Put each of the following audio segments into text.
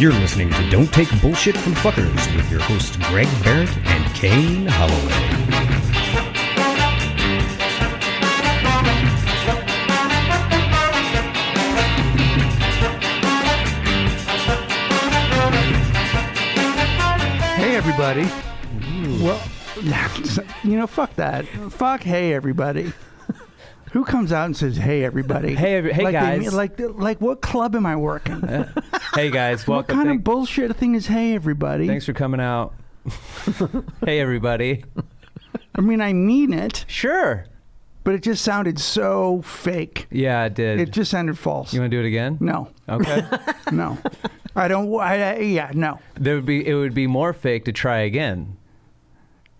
You're listening to Don't Take Bullshit from Fuckers with your hosts Greg Behrendt and Kane Holloway. Hey everybody. Well, fuck that. Fuck hey everybody. Who comes out and says hey everybody? Hey like guys. Like what club am I working? Hey guys, welcome. What kind of bullshit thing is hey everybody? Thanks for coming out. Hey everybody. I mean, I mean it. Sure. But it just sounded so fake. Yeah, it did. It just sounded false. You want to do it again? No. Okay. No. I don't. No. It would be more fake to try again.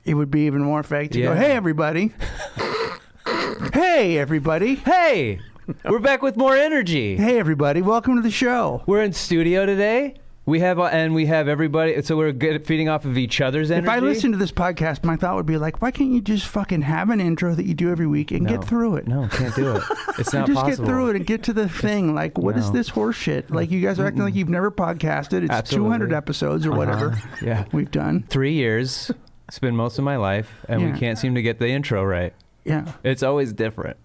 It would be even more fake to go, hey everybody. Hey everybody. Hey, we're back with more energy. Hey everybody, welcome to the show. We're in studio today. We have everybody, so we're good at feeding off of each other's energy. If I listened to this podcast, my thought would be like, why can't you just fucking have an intro that you do every week and get through it? No, can't do it. It's not just possible. Get through it and get to the thing. Like, what is this horse shit? Like, you guys are acting like you've never podcasted. It's Absolutely. 200 episodes or whatever we've done. 3 years. It's been most of my life, and we can't seem to get the intro right. Yeah. It's always different.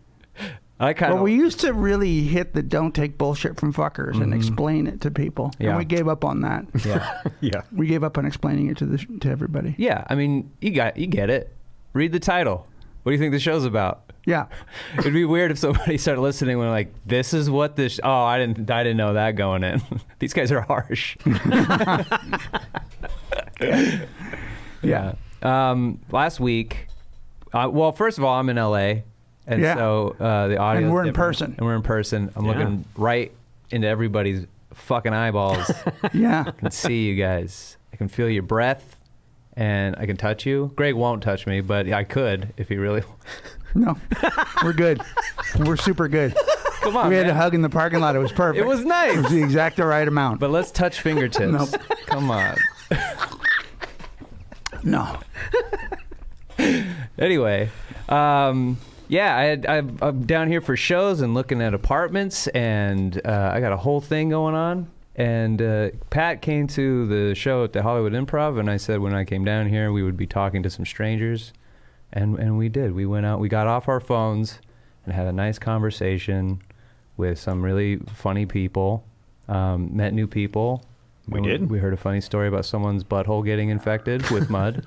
We used to really hit the don't take bullshit from fuckers and explain it to people. Yeah. And we gave up on that. Yeah. Yeah. We gave up on explaining it to everybody. Yeah, I mean, you get it. Read the title. What do you think the show's about? Yeah. It'd be weird if somebody started listening when like, this is what this. Oh, I didn't know that going in. These guys are harsh. Yeah. Last week. Well, first of all, I'm in LA. And so the audio. And we're is in person. And we're in person. I'm looking right into everybody's fucking eyeballs. Yeah. I can see you guys. I can feel your breath, and I can touch you. Greg won't touch me, but I could if he really. No, we're good. We're super good. Come on, we had man. a hug in the parking lot. It was perfect. It was nice. It was the exact right amount. But let's touch fingertips. Nope. Come on. No. Anyway, I'm down here for shows and looking at apartments, and I got a whole thing going on. And Pat came to the show at the Hollywood Improv, and I said when I came down here we would be talking to some strangers, and we did. We went out, we got off our phones, and had a nice conversation with some really funny people. Met new people. We did. We heard a funny story about someone's butthole getting infected with mud.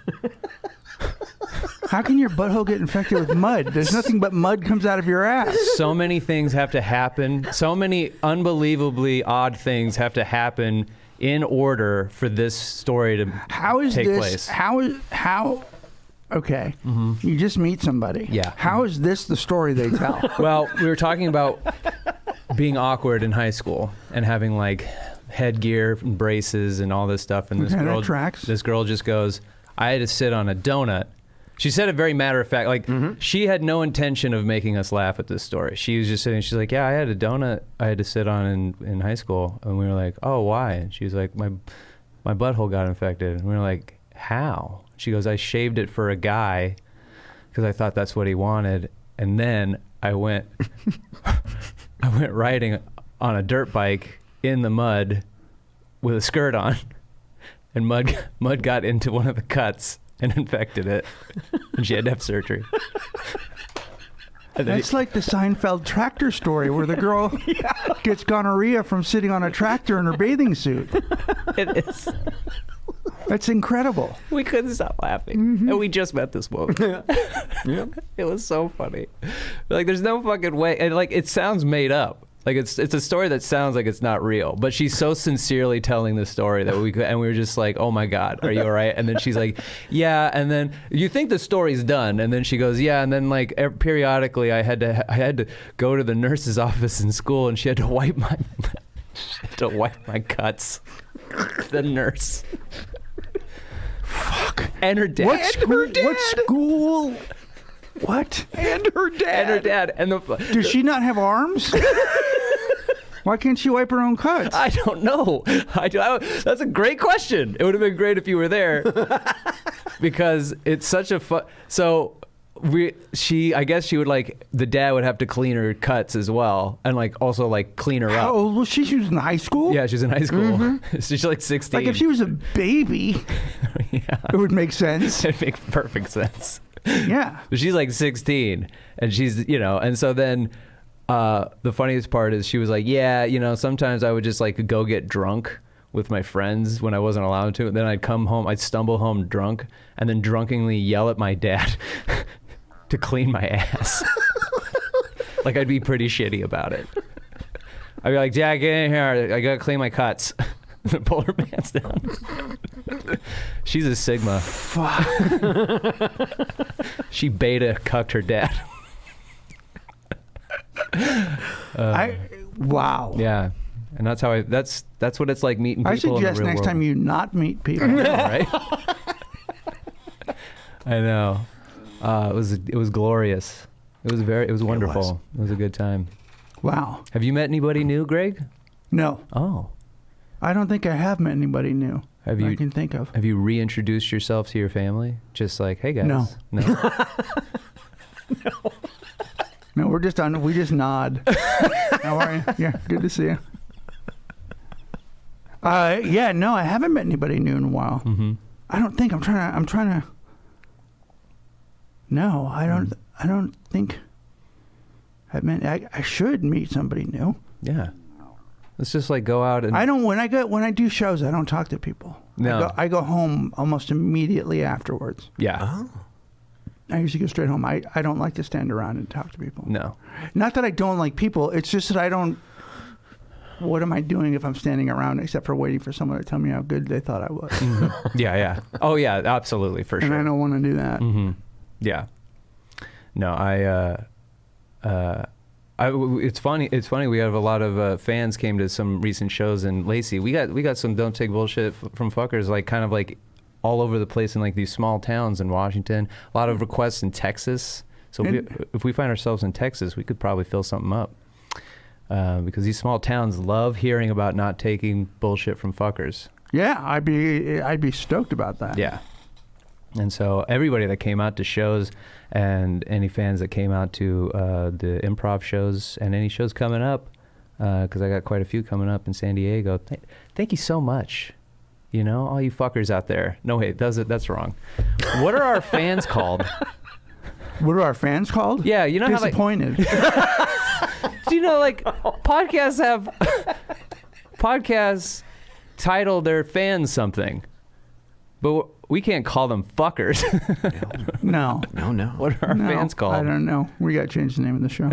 How can your butthole get infected with mud? There's nothing but mud comes out of your ass. So many things have to happen. So many unbelievably odd things have to happen in order for this story to take place. How? Okay, you just meet somebody. Yeah. How is this the story they tell? Well, we were talking about being awkward in high school and having like headgear and braces and all this stuff. And this girl just goes, I had to sit on a donut. She said it very matter of fact, like she had no intention of making us laugh at this story. She was just sitting, she's like, yeah, I had a donut I had to sit on in high school. And we were like, oh, why? And she was like, my butthole got infected. And we were like, how? She goes, I shaved it for a guy because I thought that's what he wanted. And then I went riding on a dirt bike in the mud with a skirt on, and mud got into one of the cuts and infected it, and she had to have surgery. That's like the Seinfeld tractor story where the girl gets gonorrhea from sitting on a tractor in her bathing suit. It is. That's incredible. We couldn't stop laughing. And we just met this woman. Yeah. It was so funny. Like, there's no fucking way. And like, it sounds made up. Like, it's a story that sounds like it's not real, but she's so sincerely telling the story that we were just like, oh my God, are you all right? And then she's like, yeah. And then you think the story's done. And then she goes, yeah. And then like periodically I had to go to the nurse's office in school, and she had to wipe my cuts. The nurse. Fuck. And her dad. What school? What? And her dad. And does she not have arms? Why can't she wipe her own cuts? I don't know. That's a great question. It would have been great if you were there, because it's such a So I guess she would like, the dad would have to clean her cuts as well, and like also like clean her up. How old was she? She was in high school? Yeah, she's in high school. Mm-hmm. She's like 16. Like if she was a baby, it would make sense. It'd make perfect sense. Yeah. But she's like 16, and she's, and so then the funniest part is she was like, yeah, sometimes I would just like go get drunk with my friends when I wasn't allowed to. Then I'd come home, I'd stumble home drunk, and then drunkenly yell at my dad to clean my ass. Like I'd be pretty shitty about it. I'd be like, Dad, get in here. I gotta clean my cuts. Pull her pants down. She's a Sigma. Fuck. She beta cucked her dad. Wow. Yeah. And that's how that's what it's like meeting people. I suggest in the real next world. time you not meet people. Right? I know. It was glorious. It was wonderful. It was a good time. Wow. Have you met anybody new, Greg? No. Oh. I don't think I have met anybody new. I can think of. Have you reintroduced yourself to your family? Just like, hey guys. No. No. No, we just nod. How are you? Yeah, good to see you. Yeah, no, I haven't met anybody new in a while. Mm-hmm. I don't think I'm trying to. No, I don't think. I should meet somebody new. Yeah. Let's just like go out and. I don't when I do shows. I don't talk to people. No. I go home almost immediately afterwards. Yeah. Oh. I usually go straight home. I don't like to stand around and talk to people. No. Not that I don't like people. It's just that I don't. What am I doing if I'm standing around except for waiting for someone to tell me how good they thought I was? Mm-hmm. Yeah. Oh yeah, absolutely, for sure. And I don't want to do that. Mm-hmm. Yeah. No, it's funny. It's funny. We have a lot of fans came to some recent shows in Lacey. We got some Don't Take Bullshit from fuckers, like kind of like all over the place in like these small towns in Washington. A lot of requests in Texas. So if we find ourselves in Texas, we could probably fill something up. Because these small towns love hearing about not taking bullshit from fuckers. Yeah, I'd be stoked about that. Yeah. And so everybody that came out to shows and any fans that came out to the improv shows and any shows coming up, because I got quite a few coming up in San Diego, thank you so much. All you fuckers out there. No, wait, that's wrong. What are our fans called? What are our fans called? Yeah, Disappointed. Do you know, like, podcasts title their fans something, but we can't call them fuckers. No. What are our fans called? I don't know. We got to change the name of the show.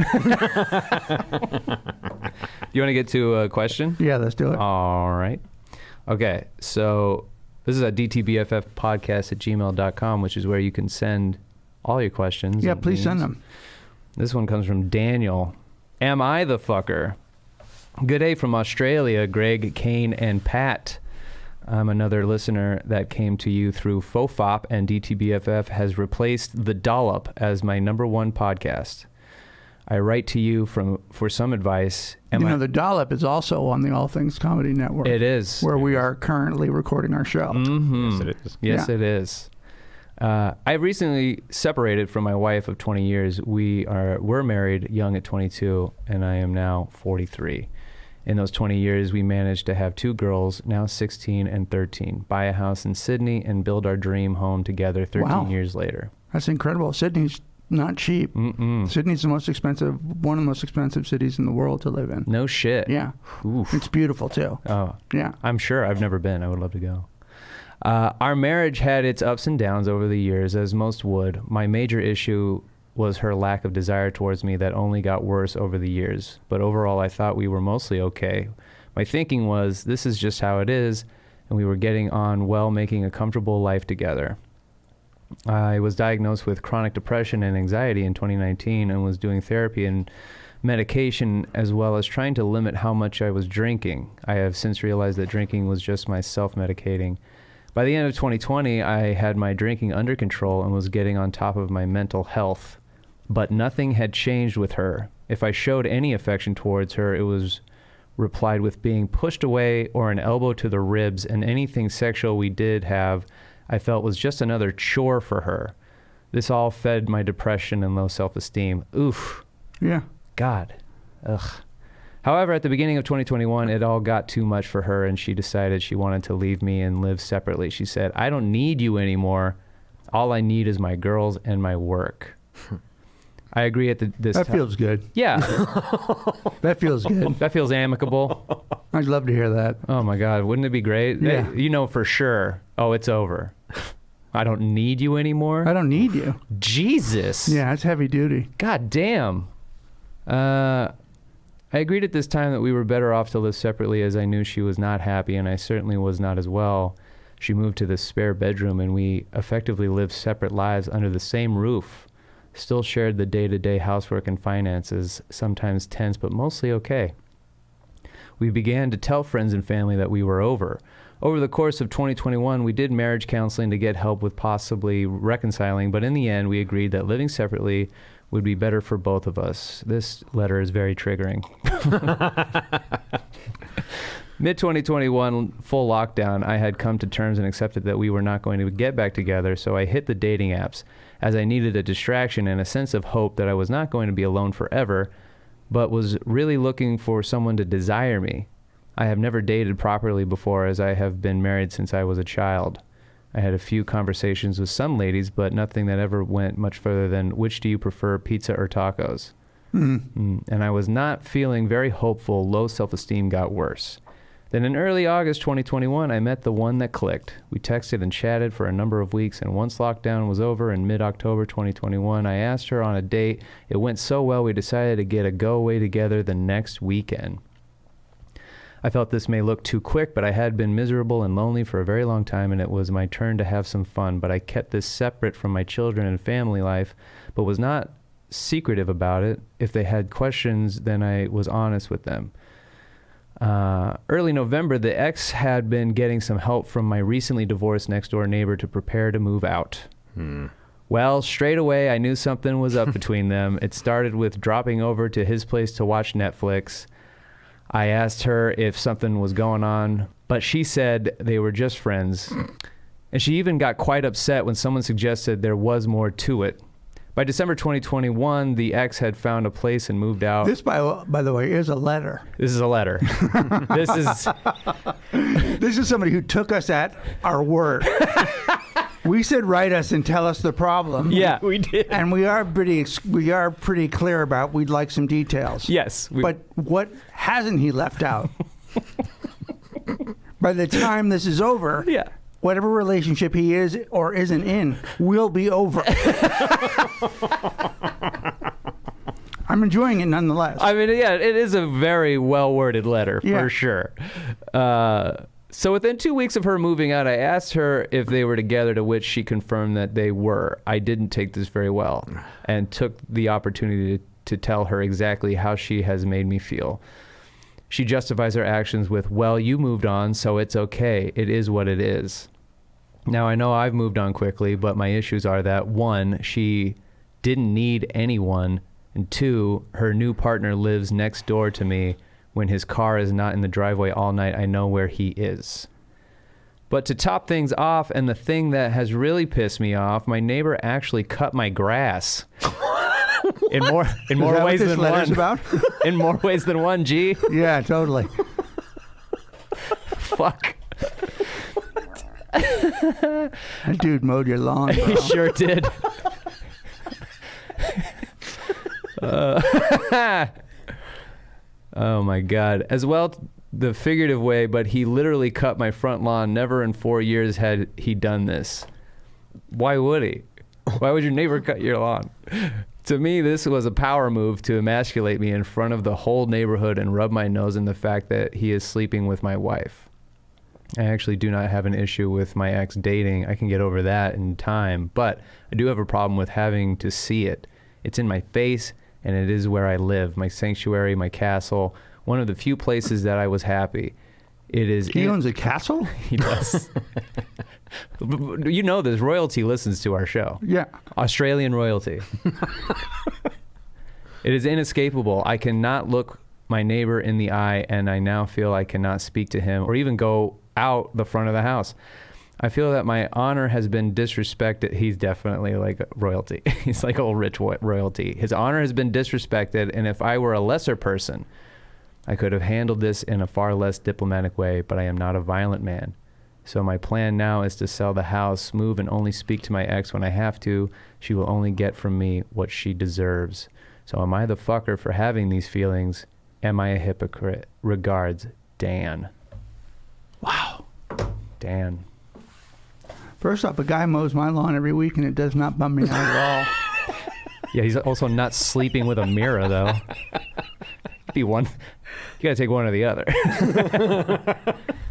You want to get to a question? Yeah, let's do it. All right. Okay, so this is at dtbffpodcast@gmail.com, which is where you can send all your questions. Yeah, please send them. This one comes from Daniel. Am I the fucker? Good day from Australia, Greg, Kane, and Pat. I'm another listener that came to you through FOFOP, and DTBFF has replaced The Dollop as my #1 podcast. I write to you for some advice. The Dollop is also on the All Things Comedy Network. It is. Where we are currently recording our show. Mm-hmm. Yes, it is. Yes, it is. I recently separated from my wife of 20 years. We're married young at 22, and I am now 43. In those 20 years, we managed to have 2 girls, now 16 and 13, buy a house in Sydney, and build our dream home together 13 years later. That's incredible. Sydney's not cheap. Mm-mm. Sydney's one of the most expensive cities in the world to live in. No shit. Yeah. Oof. It's beautiful, too. Oh. Yeah. I'm sure. I've never been. I would love to go. Our marriage had its ups and downs over the years, as most would. My major issue was her lack of desire towards me that only got worse over the years. But overall, I thought we were mostly okay. My thinking was, this is just how it is, and we were getting on well, making a comfortable life together. I was diagnosed with chronic depression and anxiety in 2019 and was doing therapy and medication, as well as trying to limit how much I was drinking. I have since realized that drinking was just my self-medicating. By the end of 2020, I had my drinking under control and was getting on top of my mental health. But nothing had changed with her. If I showed any affection towards her, it was replied with being pushed away or an elbow to the ribs, and anything sexual we did have, I felt was just another chore for her. This all fed my depression and low self-esteem. Oof. Yeah. God. Ugh. However, at the beginning of 2021, it all got too much for her, and she decided she wanted to leave me and live separately. She said, I don't need you anymore. All I need is my girls and my work. I agree at this time. That feels good. Yeah. That feels good. That feels amicable. I'd love to hear that. Oh, my God. Wouldn't it be great? Yeah. You know for sure, oh, it's over. I don't need you anymore. I don't need you. Jesus. Yeah, that's heavy duty. God damn. I agreed at this time that we were better off to live separately, as I knew she was not happy, and I certainly was not as well. She moved to the spare bedroom, and we effectively lived separate lives under the same roof. Still shared the day-to-day housework and finances, sometimes tense, but mostly okay. We began to tell friends and family that we were over. Over the course of 2021, we did marriage counseling to get help with possibly reconciling, but in the end, we agreed that living separately would be better for both of us. This letter is very triggering. Mid-2021, full lockdown, I had come to terms and accepted that we were not going to get back together, so I hit the dating apps, as I needed a distraction and a sense of hope that I was not going to be alone forever, but was really looking for someone to desire me. I have never dated properly before, as I have been married since I was a child. I had a few conversations with some ladies, but nothing that ever went much further than, which do you prefer, pizza or tacos? And I was not feeling very hopeful. Low self-esteem got worse. Then in early August 2021, I met the one that clicked. We texted and chatted for a number of weeks, and once lockdown was over in mid-October 2021, I asked her on a date. It went so well, we decided to get a go-away together the next weekend. I felt this may look too quick, but I had been miserable and lonely for a very long time, and it was my turn to have some fun. But I kept this separate from my children and family life, but was not secretive about it. If they had questions, then I was honest with them. Early November, the ex had been getting some help from my recently divorced next-door neighbor to prepare to move out. Well, straight away, I knew something was up between them. It started with dropping over to his place to watch Netflix. I asked her if something was going on, but she said they were just friends. And she even got quite upset when someone suggested there was more to it. By December 2021, the ex had found a place and moved out. This, by the way, is a letter. This is a letter. This is somebody who took us at our word. We said write us and tell us the problem. Yeah, we did. And we are pretty clear about we'd like some details. Yes. But what hasn't he left out? By the time this is over, yeah, whatever relationship he is or isn't in will be over. I'm enjoying it nonetheless. I mean, yeah, it is a very well-worded letter, for sure. So within 2 weeks of her moving out, I asked her if they were together, to which she confirmed that they were. I didn't take this very well and took the opportunity to tell her exactly how she has made me feel. She justifies her actions with, well, you moved on, so it's okay. It is what it is. Now, I know I've moved on quickly, but my issues are that, 1, she didn't need anyone, and 2, her new partner lives next door to me. When his car is not in the driveway all night, I know where he is. But to top things off, and the thing that has really pissed me off, my neighbor actually cut my grass. In more ways than one. About? In more ways than one, G. Yeah, totally. Fuck. That dude mowed your lawn, bro. He sure did. Oh my God. As well, the figurative way, but he literally cut my front lawn. Never in 4 years had he done this. Why would he? Why would your neighbor cut your lawn? To me, this was a power move to emasculate me in front of the whole neighborhood and rub my nose in the fact that he is sleeping with my wife. I actually do not have an issue with my ex dating. I can get over that in time, but I do have a problem with having to see it. It's in my face, and it is where I live, my sanctuary, my castle, one of the few places that I was happy. It is. He owns a castle? He does. You know this. Royalty listens to our show. Yeah. Australian royalty. It is inescapable. I cannot look my neighbor in the eye, and I now feel I cannot speak to him or even go out the front of the house. I feel that my honor has been disrespected. He's definitely like royalty. He's like old rich royalty. His honor has been disrespected, and if I were a lesser person, I could have handled this in a far less diplomatic way, but I am not a violent man. So my plan now is to sell the house, move, and only speak to my ex when I have to. She will only get from me what she deserves. So am I the fucker for having these feelings? Am I a hypocrite? Regards, Dan. Wow. Dan. First off, a guy mows my lawn every week, and it does not bum me out at all. Yeah, he's also not sleeping with a mirror, though. Be one. You gotta take one or the other.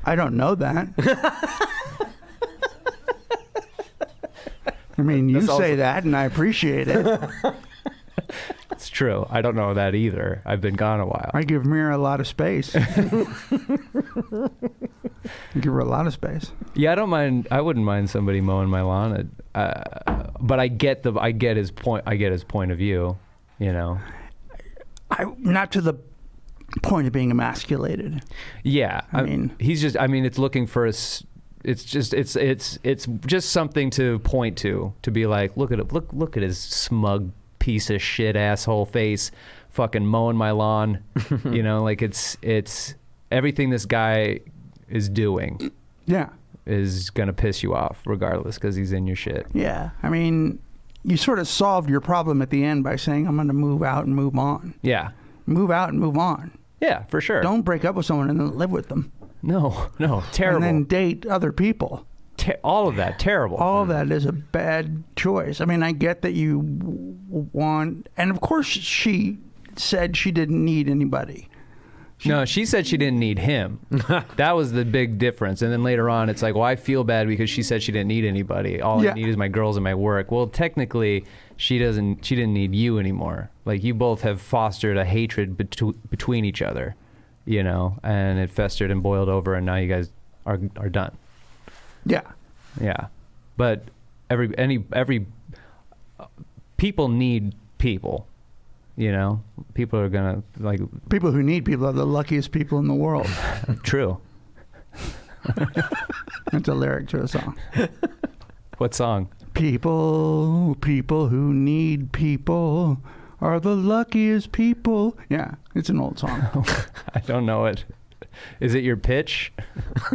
I don't know that. I mean, you say that, and I appreciate it. It's true. I don't know that either. I've been gone a while. I give Mira a lot of space. Give her a lot of space. Yeah, I don't mind. I wouldn't mind somebody mowing my lawn, but I get his point. I get his point of view. You know, not to the point of being emasculated. Yeah, I mean, he's just. I mean, it's looking for us. It's just something to point to be like, look at his smug piece of shit asshole face, fucking mowing my lawn. You know, like it's everything this guy is doing. Yeah, is gonna piss you off regardless because he's in your shit. Yeah, I mean, you sort of solved your problem at the end by saying I'm gonna move out and move on. Yeah, move out and move on. Yeah, for sure. Don't break up with someone and then live with them. No, terrible. And then date other people. All of that, terrible. All of that is a bad choice. I mean, I get that you want, and of course she said she didn't need anybody. She said she didn't need him. That was the big difference. And then later on, it's like, well, I feel bad because she said she didn't need anybody. All I need is my girls and my work. Well, technically, she didn't need you anymore. Like, you both have fostered a hatred between each other, you know, and it festered and boiled over, and now you guys are done. Yeah. But every people need people. You know, people are gonna like people who need people are the luckiest people in the world. True. That's a lyric to a song. What song? People who need people are the luckiest people. Yeah, it's an old song. I don't know it. Is it your pitch?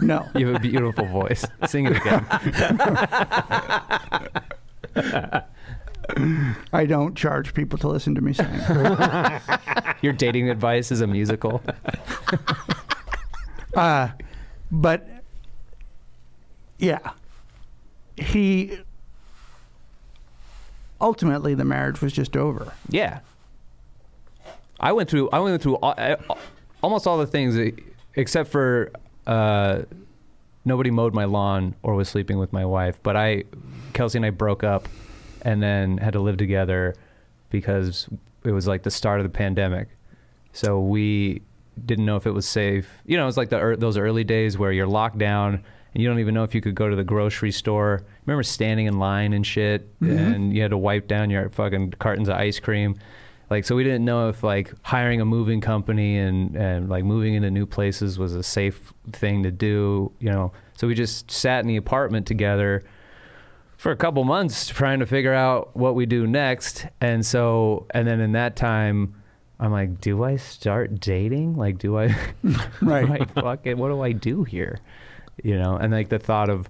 No. You have a beautiful voice. Sing it again. I don't charge people to listen to me sing. Your dating advice is a musical. But yeah, ultimately the marriage was just over. Yeah. I went through almost all the things except for nobody mowed my lawn or was sleeping with my wife. But Kelsey and I broke up and then had to live together because it was like the start of the pandemic. So we didn't know if it was safe. You know, it was like those early days where you're locked down and you don't even know if you could go to the grocery store. Remember standing in line and shit, and you had to wipe down your fucking cartons of ice cream. Like, so we didn't know if like hiring a moving company and like moving into new places was a safe thing to do, you know. So we just sat in the apartment together for a couple months trying to figure out what we do next. And then in that time, I'm like, do I start dating? Like, do I, right. Fuck it, what do I do here? You know? And like the thought of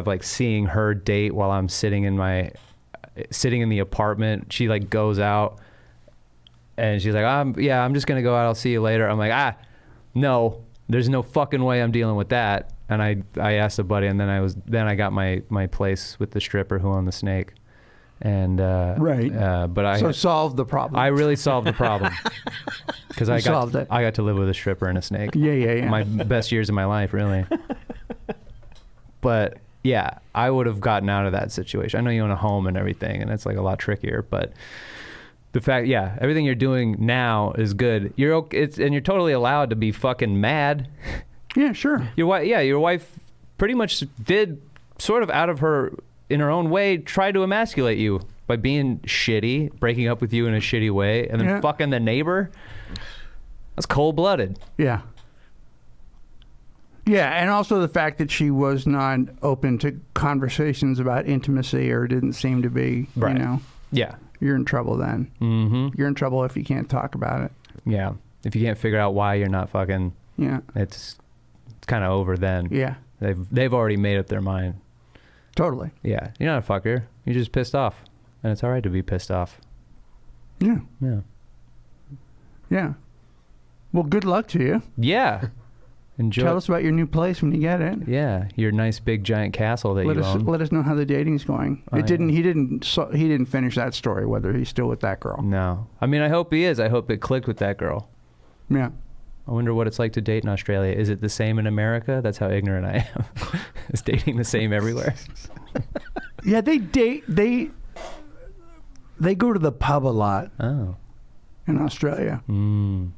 like seeing her date while I'm sitting in the apartment, she like goes out and she's like, I'm just going to go out. I'll see you later. I'm like, no, there's no fucking way I'm dealing with that. And I asked a buddy, and then I got my place with the stripper who owned the snake, and right. But I solved the problem. I really solved the problem because I got to live with a stripper and a snake. Yeah. My best years of my life, really. But yeah, I would have gotten out of that situation. I know you own a home and everything, and it's like a lot trickier, but the fact, everything you're doing now is good. And you're totally allowed to be fucking mad. Yeah, sure. Your wife pretty much did sort of in her own way, try to emasculate you by being shitty, breaking up with you in a shitty way, and then fucking the neighbor. That's cold-blooded. Yeah. Yeah, and also the fact that she was not open to conversations about intimacy or didn't seem to be, right. you know. Yeah. You're in trouble then. Mm-hmm. You're in trouble if you can't talk about it. Yeah. If you can't figure out why you're not fucking, it's kind of over then. Yeah. They've already made up their mind. Totally. Yeah. You're not a fucker. You're just pissed off. And it's all right to be pissed off. Yeah. Yeah. Yeah. Well, good luck to you. Yeah. Enjoy. Tell us about your new place when you get it. Yeah, your nice big giant castle that you own. Let us know how the dating's going. He didn't finish that story. Whether he's still with that girl. No, I mean I hope he is. I hope it clicked with that girl. Yeah. I wonder what it's like to date in Australia. Is it the same in America? That's how ignorant I am. Is dating the same everywhere? Yeah, they date. They go to the pub a lot. Oh. In Australia.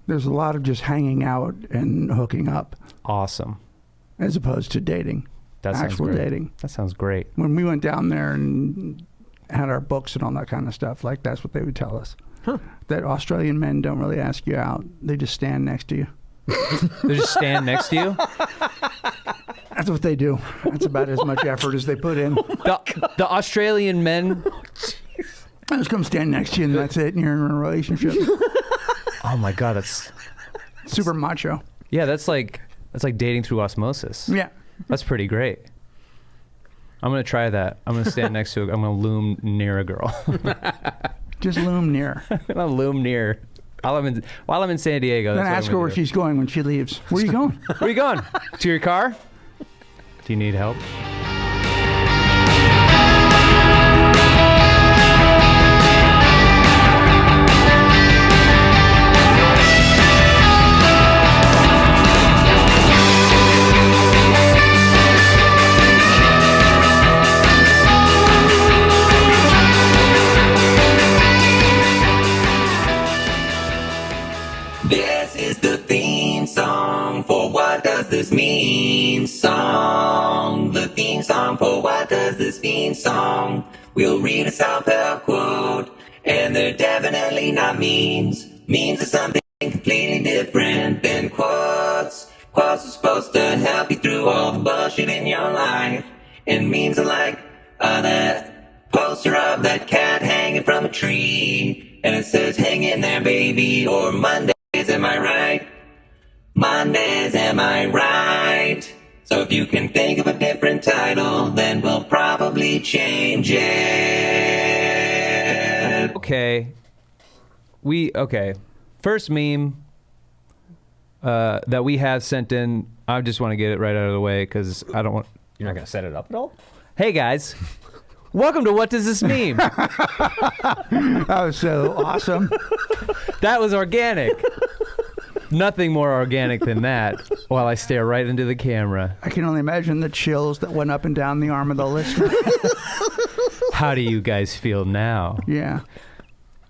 There's a lot of just hanging out and hooking up. Awesome. As opposed to dating. Actual dating. That sounds great. When we went down there and had our books and all that kind of stuff, like that's what they would tell us. Huh. That Australian men don't really ask you out. They just stand next to you. They just stand next to you? That's what they do. That's about as much effort as they put in. The Australian men... I just come stand next to you and that's it, and you're in a relationship. Oh my God, that's super macho. Yeah, that's like dating through osmosis. Yeah. That's pretty great. I'm going to try that. I'm going to stand next to I'm going to loom near a girl. Just loom near. I'm going to loom near. While I'm in San Diego. Then ask her where she's going when she leaves. Where are you going? Where are you going? To your car? Do you need help? This is the theme song for What Does This Mean song. The theme song for What Does This Mean song. We'll read a self-help quote, and they're definitely not memes. Memes are something completely different than quotes. Quotes are supposed to help you through all the bullshit in your life. And memes are like that poster of that cat hanging from a tree. And it says, hang in there, baby, or Monday. Am I right? Mondays, am I right? So if you can think of a different title, then we'll probably change it. Okay. First meme that we have sent in, I just want to get it right out of the way because I don't want... You're not going to set it up at all? Hey, guys. Welcome to What Does This Mean? That was so awesome. That was organic. Nothing more organic than that while I stare right into the camera. I can only imagine the chills that went up and down the arm of the listener. How do you guys feel now? Yeah.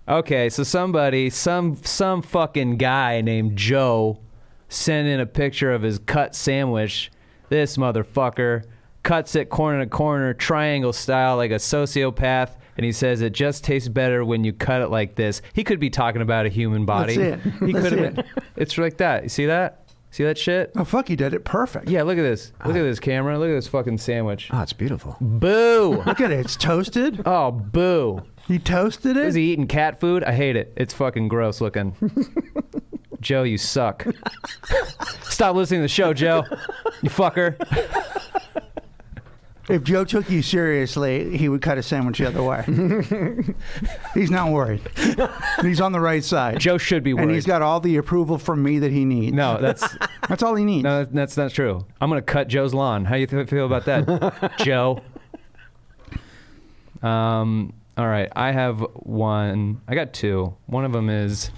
Okay, so some fucking guy named Joe sent in a picture of his cut sandwich. This motherfucker cuts it corner to corner, triangle style, like a sociopath, and he says it just tastes better when you cut it like this. He could be talking about a human body. That's it. He could have been. It's like that. You see that? See that shit? Oh, fuck, he did it perfect. Yeah, look at this. Look at this camera. Look at this fucking sandwich. Oh, it's beautiful. Boo! Look at it. It's toasted. Oh, boo. He toasted it? Is he eating cat food? I hate it. It's fucking gross looking. Joe, you suck. Stop listening to the show, Joe. You fucker. If Joe took you seriously, he would cut a sandwich the other way. He's not worried. He's on the right side. Joe should be worried. And he's got all the approval from me that he needs. No, that's all he needs. No, that's not true. I'm going to cut Joe's lawn. How do you feel about that, Joe? All right. I have one. I got two. One of them is,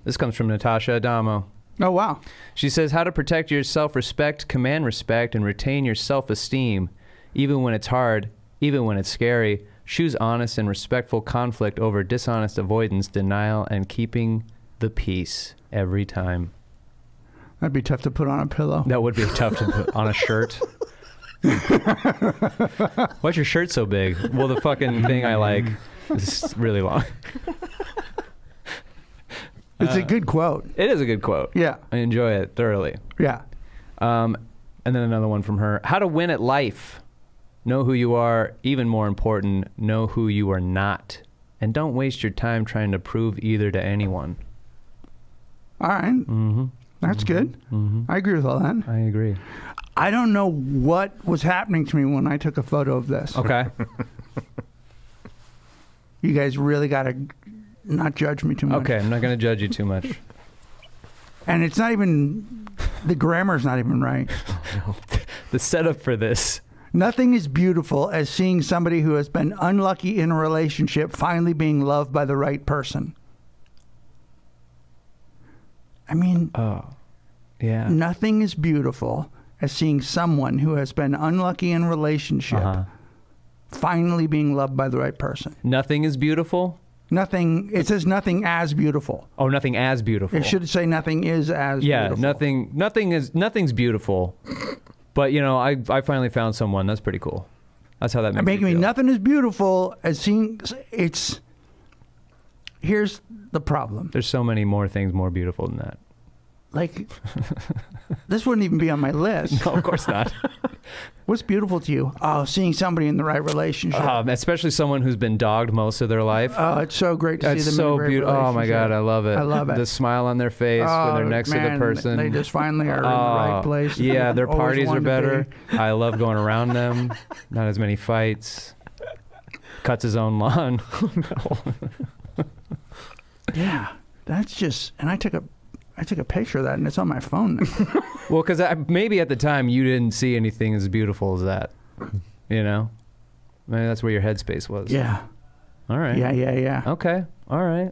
this comes from Natasha Adamo. Oh, wow. She says, how to protect your self-respect, command respect, and retain your self-esteem. Even when it's hard, even when it's scary, choose honest and respectful conflict over dishonest avoidance, denial, and keeping the peace every time. That'd be tough to put on a pillow. That would be tough to put on a shirt. Why's your shirt so big? Well, the fucking thing I like is really long. It's a good quote. It is a good quote. Yeah. I enjoy it thoroughly. Yeah. And then another one from her. How to win at life. Know who you are. Even more important, know who you are not. And don't waste your time trying to prove either to anyone. All right. That's good. I agree with all that. I agree. I don't know what was happening to me when I took a photo of this. Okay. You guys really got to not judge me too much. Okay, I'm not going to judge you too much. And it's not even, the grammar's not even right. The setup for this. Nothing is beautiful as seeing somebody who has been unlucky in a relationship finally being loved by the right person. I mean, yeah. Nothing is beautiful as seeing someone who has been unlucky in a relationship finally being loved by the right person. Nothing is beautiful? Nothing. It says nothing as beautiful. Oh, nothing as beautiful. It should say nothing is as beautiful. Yeah, nothing's beautiful. But, you know, I finally found someone. That's pretty cool. That's how that makes me feel. Nothing is beautiful as seeing, it's, here's the problem. There's so many more things more beautiful than that. Like, this wouldn't even be on my list. No, of course not. What's beautiful to you? Oh, seeing somebody in the right relationship. Especially someone who's been dogged most of their life. Oh, it's so great to see them in a great relationship. Oh, my God, I love it. I love it. The smile on their face when they're next to the person. They just finally are in the right place. Yeah, their parties are better. I love going around them. Not as many fights. Cuts his own lawn. Yeah, that's just, and I took a picture of that, and it's on my phone now. Well, because maybe at the time you didn't see anything as beautiful as that. You know? Maybe that's where your headspace was. Yeah. All right. Yeah. Okay. All right.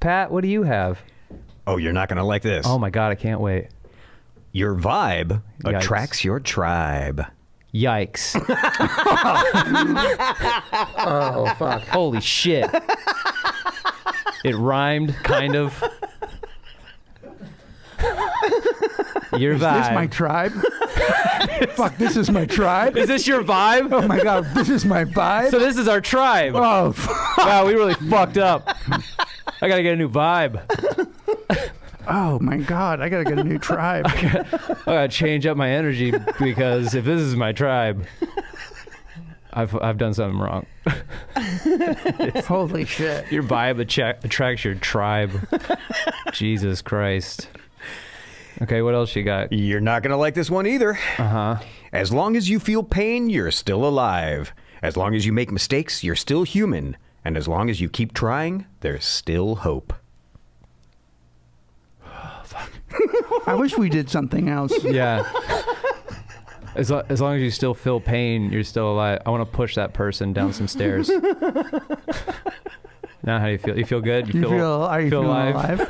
Pat, what do you have? Oh, you're not going to like this. Oh, my God. I can't wait. Your vibe Yikes. attracts your tribe. Yikes. Oh, fuck. Holy shit. It rhymed, kind of. Your Is vibe. this my tribe? Fuck, this is my tribe? Is this your vibe? Oh, my God, this is my vibe? So this is our tribe. Oh, fuck. Wow, we really fucked up. I got to get a new vibe. Oh, my God, I got to get a new tribe. I got to change up my energy because if this is my tribe, I've done something wrong. Holy shit. Your vibe attracts your tribe. Jesus Christ. Okay, what else you got? You're not going to like this one either. As long as you feel pain, you're still alive. As long as you make mistakes, you're still human. And as long as you keep trying, there's still hope. Oh, fuck. I wish we did something else. Yeah. As long as you still feel pain, you're still alive. I want to push that person down some stairs. Now, how do you feel? You feel good? Are you feeling alive?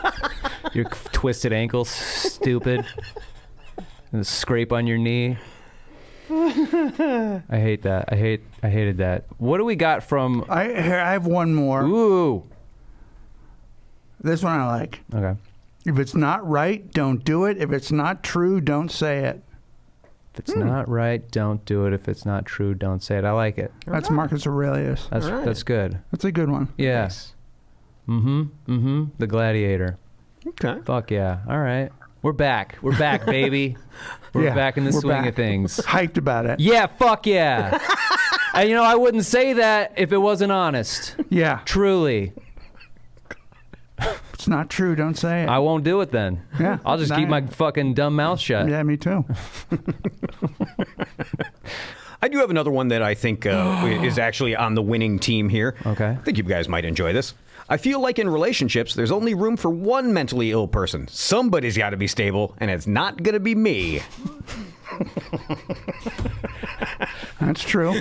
Your twisted ankles, stupid. And the scrape on your knee. I hate that. I hated that. What do we got from? I have one more. Ooh. This one I like. Okay. If it's not right, don't do it. If it's not true, don't say it. If it's not right, don't do it. If it's not true, don't say it. I like it. That's Marcus Aurelius. That's good. That's a good one. Yes. The Gladiator. Okay. Fuck yeah. All right. We're back. We're back, baby. We're back in the swing of things. Hyped about it. Yeah, fuck yeah. And you know, I wouldn't say that if it wasn't honest. Yeah. Truly. If it's not true, don't say it. I won't do it then. Yeah. I'll just keep my fucking dumb mouth shut. Yeah, me too. I do have another one that I think is actually on the winning team here. Okay. I think you guys might enjoy this. I feel like in relationships, there's only room for one mentally ill person. Somebody's got to be stable, and it's not going to be me. That's true.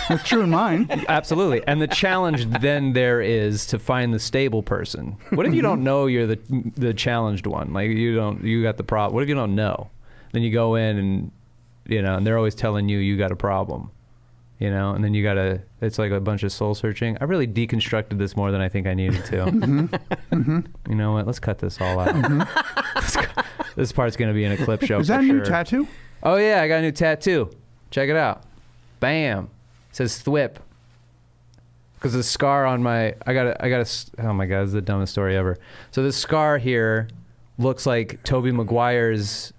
That's true in mine. Absolutely. And the challenge then there is to find the stable person. What if you don't know you're the challenged one? Like you got the problem. What if you don't know? Then you go in and, you know, and they're always telling you got a problem. You know, and then it's like a bunch of soul searching. I really deconstructed this more than I think I needed to. You know what? Let's cut this all out. This part's going to be in a clip show. Is that a new tattoo? Oh, yeah. I got a new tattoo. Check it out. Bam. It says Thwip. Because the scar on my, I got oh my God, this is the dumbest story ever. So this scar here looks like Tobey Maguire's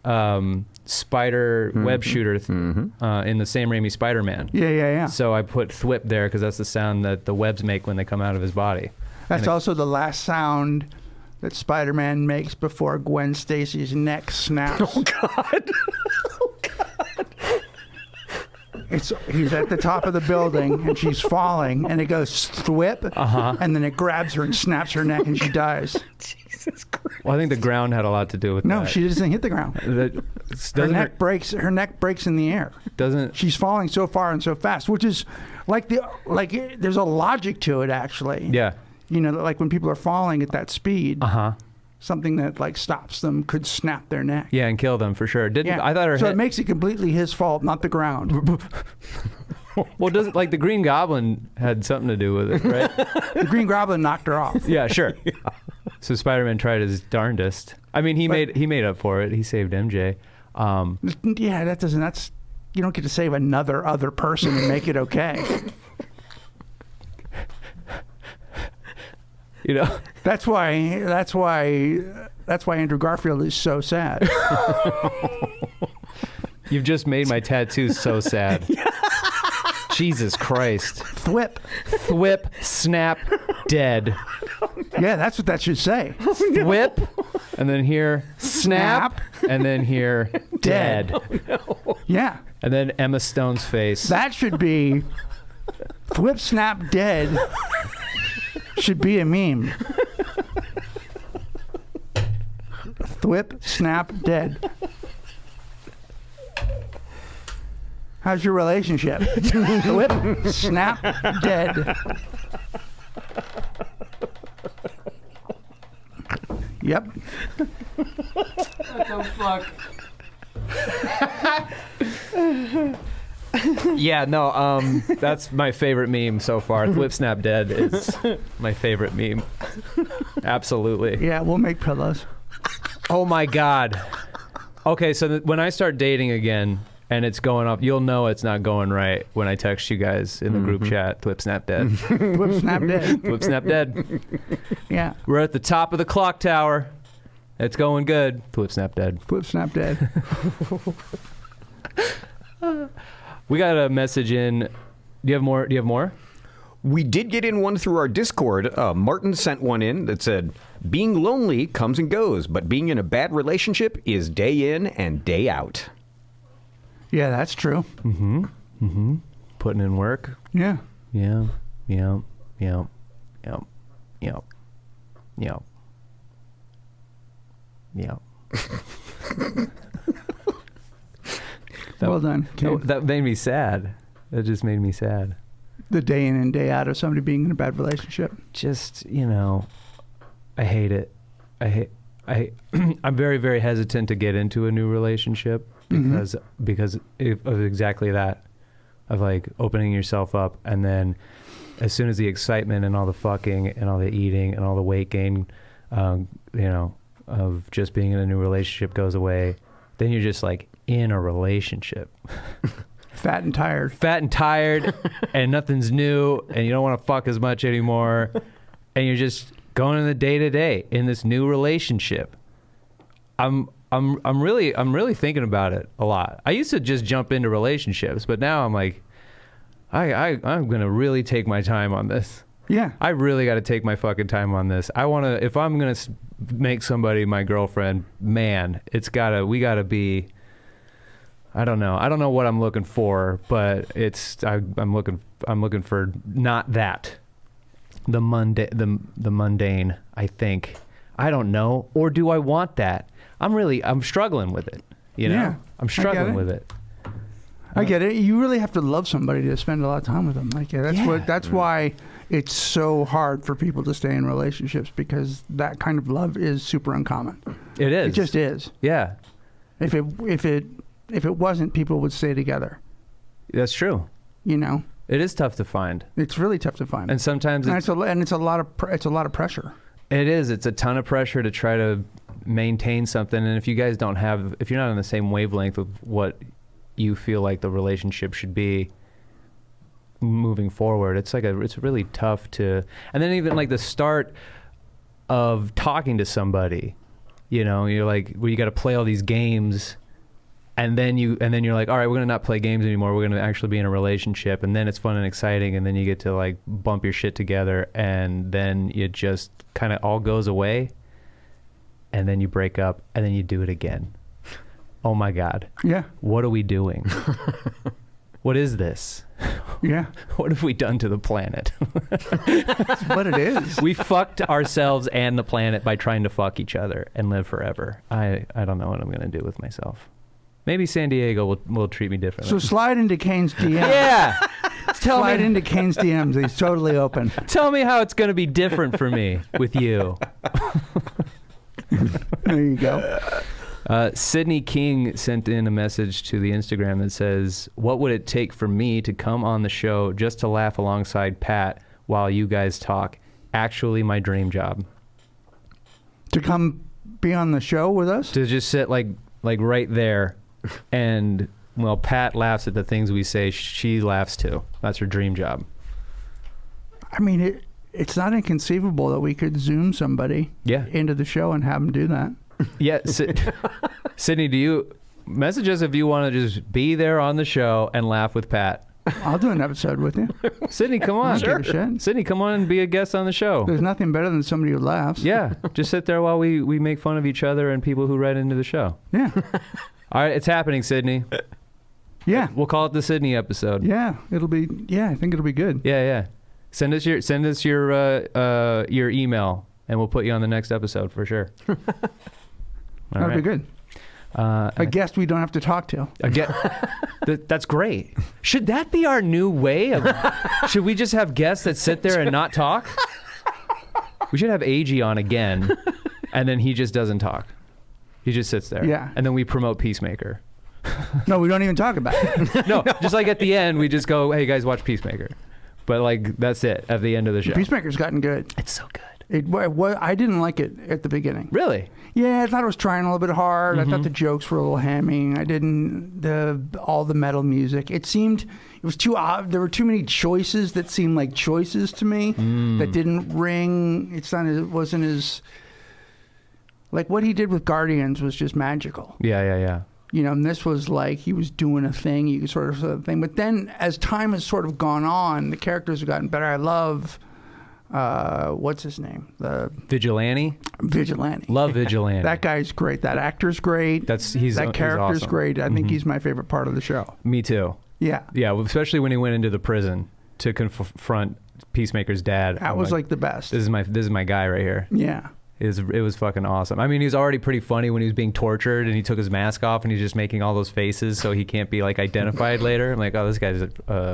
spider web shooter in the Sam Raimi Spider-Man. Yeah. So I put Thwip there because that's the sound that the webs make when they come out of his body. That's also the last sound that Spider-Man makes before Gwen Stacy's neck snaps. Oh, God. He's at the top of the building, and she's falling, and it goes thwip, and then it grabs her and snaps her neck, and she dies. Jesus Christ. Well, I think the ground had a lot to do with that. No, she doesn't hit the ground. Her neck breaks. Her neck breaks in the air. Doesn't she's falling so far and so fast, which is there's a logic to it actually. Yeah. You know, like when people are falling at that speed. Something that like stops them could snap their neck. Yeah, and kill them for sure. I thought her so head... it makes it completely his fault, not the ground. Well, doesn't like the Green Goblin had something to do with it, right? The Green Goblin knocked her off. Yeah, sure. Yeah. So Spider-Man tried his darndest. I mean, he made up for it. He saved MJ. Yeah, that's you don't get to save other person and make it okay. You know, that's why Andrew Garfield is so sad. You've just made my tattoo so sad. Jesus Christ. Thwip, snap, dead. Yeah, that's what that should say. Thwip, and then here, snap, and then here, dead. Oh, no. Yeah. And then Emma Stone's face. That should be Thwip, snap, dead. Should be a meme. Thwip, snap, dead. How's your relationship? Thwip, snap, dead. Yep. What the fuck? Yeah, no, that's my favorite meme so far. Thwip Snap Dead is my favorite meme. Absolutely. Yeah, we'll make pillows. Oh my God. Okay, so when I start dating again and it's going up, you'll know it's not going right when I text you guys in the group chat, Thwip Snap Dead. Thwip Snap Dead. Thwip Snap Dead. Yeah. We're at the top of the clock tower. It's going good. Thwip Snap Dead. Thwip Snap Dead. We got a message in. Do you have more? We did get in one through our Discord. Martin sent one in that said, being lonely comes and goes, but being in a bad relationship is day in and day out. Yeah, that's true. Putting in work. Yeah. Yeah. Well done. That made me sad. That just made me sad. The day in and day out of somebody being in a bad relationship. Just, I hate it. I'm very, very hesitant to get into a new relationship because of exactly that, of like opening yourself up, and then as soon as the excitement and all the fucking and all the eating and all the weight gain, of just being in a new relationship goes away, then you're just like in a relationship. Fat and tired. And nothing's new, and you don't want to fuck as much anymore, and you're just going in the day to day in this new relationship. I'm really thinking about it a lot. I used to just jump into relationships, but now I'm like, I'm gonna really take my time on this. Yeah. I really got to take my fucking time on this. If I'm gonna make somebody my girlfriend, man, we gotta be. I don't know what I'm looking for, but I'm looking for not that. The mundane, I think. I don't know. Or do I want that? I'm struggling with it. Yeah, I'm struggling with it. I get it. You really have to love somebody to spend a lot of time with them. That's why it's so hard for people to stay in relationships, because that kind of love is super uncommon. It is. It just is. Yeah. If it wasn't, people would stay together. That's true. It is tough to find. It's really tough to find. And sometimes it's a lot of pressure. It is. It's a ton of pressure to try to maintain something. And if you guys if you're not on the same wavelength of what you feel like the relationship should be moving forward, it's really tough to. And then even like the start of talking to somebody, you're like, well, you got to play all these games And then you're like, all right, we're gonna not play games anymore. We're gonna actually be in a relationship, and then it's fun and exciting, and then you get to like bump your shit together, and then it just kind of all goes away, and then you break up, and then you do it again. Oh my God. Yeah. What are we doing? What is this? Yeah. What have we done to the planet? That's what it is. We fucked ourselves and the planet by trying to fuck each other and live forever. I don't know what I'm going to do with myself. Maybe San Diego will treat me differently. So slide into Kane's DMs. Yeah. Slide into Kane's DMs. He's totally open. Tell me how it's going to be different for me with you. There you go. Sydney King sent in a message to the Instagram that says, what would it take for me to come on the show just to laugh alongside Pat while you guys talk? Actually, my dream job. To come be on the show with us? To just sit like right there, and well, Pat laughs at the things we say. She laughs too. That's her dream job. I mean, it's not inconceivable that we could Zoom somebody into the show and have them do that. Yeah, Sydney, do you message us if you want to just be there on the show and laugh with Pat? I'll do an episode with you. Sydney, come on. Sure. Sydney, come on and be a guest on the show. There's nothing better than somebody who laughs. Yeah, just sit there while we make fun of each other and people who write into the show. Yeah. All right, it's happening, Sydney. Yeah. We'll call it the Sydney episode. Yeah, I think it'll be good. Yeah. Send us your email and we'll put you on the next episode for sure. That'd be good. A guest we don't have to talk to. That's great. Should that be our new way? Should we just have guests that sit there and not talk? We should have AG on again, and then he just doesn't talk. He just sits there. Yeah. And then we promote Peacemaker. No, we don't even talk about it. No, just like at the end, we just go, hey, guys, watch Peacemaker. But like, that's it at the end of the show. Peacemaker's gotten good. It's so good. I didn't like it at the beginning. Really? Yeah, I thought it was trying a little bit hard. I thought the jokes were a little hammy. I didn't all the metal music. It was too odd. There were too many choices that seemed like choices to me that didn't ring. It wasn't as like what he did with Guardians was just magical. Yeah. You know, and this was like he was doing a thing. You could sort of thing. But then as time has sort of gone on, the characters have gotten better. I love. What's his name? The Vigilante. Love Vigilante. That guy's great. That actor's great. That character's awesome. Great. I think he's my favorite part of the show. Me too. Yeah. Yeah, especially when he went into the prison to confront Peacemaker's dad. That was like the best. This is my guy right here. Yeah. It was fucking awesome. I mean, he was already pretty funny when he was being tortured and he took his mask off and he's just making all those faces so he can't be like identified later. I'm like, oh, this guy's a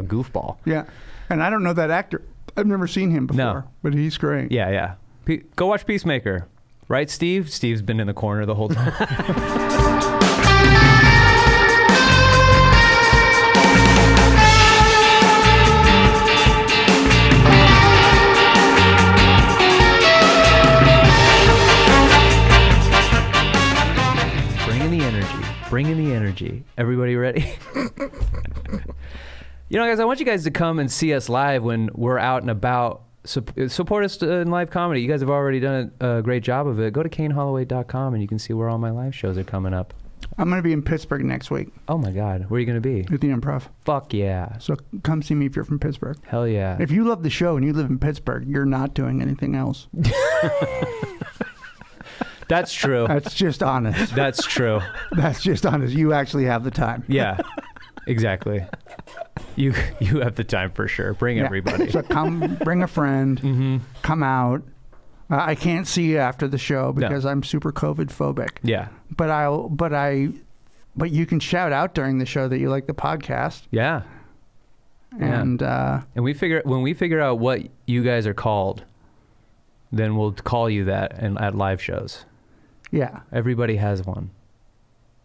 goofball. Yeah. And I don't know that actor. I've never seen him before, but he's great. Yeah. Go watch Peacemaker. Right, Steve? Steve's been in the corner the whole time. Bringing the energy. Everybody ready? You know, guys, I want you guys to come and see us live when we're out and about. Support us in live comedy. You guys have already done a great job of it. Go to kaneholloway.com and you can see where all my live shows are coming up. I'm going to be in Pittsburgh next week. Oh, my God. Where are you going to be? At the Improv. Fuck yeah. So come see me if you're from Pittsburgh. Hell yeah. If you love the show and you live in Pittsburgh, you're not doing anything else. That's true. That's just honest. That's true. That's just honest. You actually have the time. Yeah, exactly. You have the time for sure. Bring everybody. So come, bring a friend. Come out. I can't see you after the show because I'm super COVID phobic. Yeah. But you can shout out during the show that you like the podcast. Yeah. And when we figure out what you guys are called, then we'll call you that at live shows. Yeah. Everybody has one.